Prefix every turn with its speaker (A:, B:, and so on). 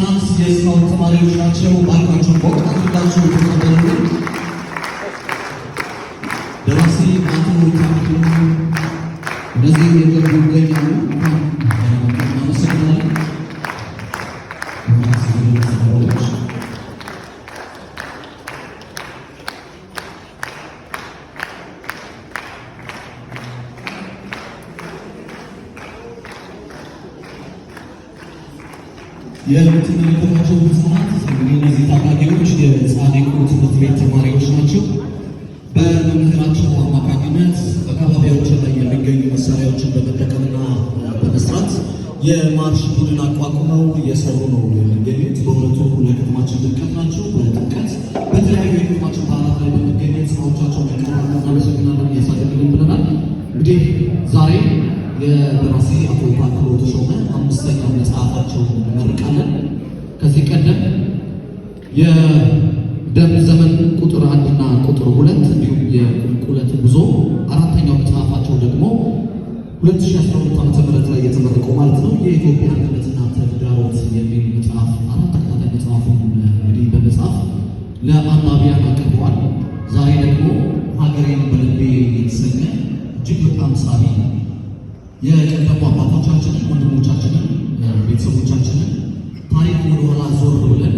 A: ህፃናት የስካውት ተማሪዎች ናቸው። ባካችሁ በወቅት አድርጋችሁ ተቀበሉልን። ደራሲ አቶ ታምሩ እነዚህ የገቡ ይገኛሉ። አመሰግናለን። የምትመለከቷቸው ህፃናት እንግዲህ እነዚህ ታዳጊዎች የጻድቁ ትምህርት ቤት ተማሪዎች ናቸው። በመምህራቸው አማካኝነት በአካባቢያቸው ላይ የሚገኙ መሳሪያዎችን በመጠቀምና በመስራት የማርሽ ቡድን አቋቁመው እየሰሩ ነው የሚገኙት። በእውነቱ ለከተማችን ድምቀት ናቸው። በጥምቀት በተለያዩ የከተማችን በዓላት ላይ በመገኘት ስራዎቻቸውን ያቀርባሉ። እናመሰግናለን። እያሳደግልን ብለናል። እንግዲህ ዛሬ የደራሲ አቶ ታምሩ ተሾመ 5ኛ መጽሐፋቸውን እንመርቃለን። ከዚህ ቀደም የደም ዘመን ቁጥር 1 እና ቁጥር 2 እንዲሁም የቁልቁለት ጉዞ 4ኛው መጽሐፋቸው ደግሞ 2012 ዓ.ም ላይ የተመረቀው ማለት ነው የኢትዮጵያ አንድነትና ተግዳሮት የሚል መጽሐፍ 4 ተከታታይ መጽሐፉን እንግዲህ በመጽሐፍ ለአንባቢያን አቅርበዋል። ዛሬ ደግሞ ሀገሬን በልቤ የተሰኘ እጅግ በጣም ሳቢ የቀደሙ አባቶቻችንን፣ ወንድሞቻችንን፣ ቤተሰቦቻችንን ታሪክ ወደኋላ ዞር ብለን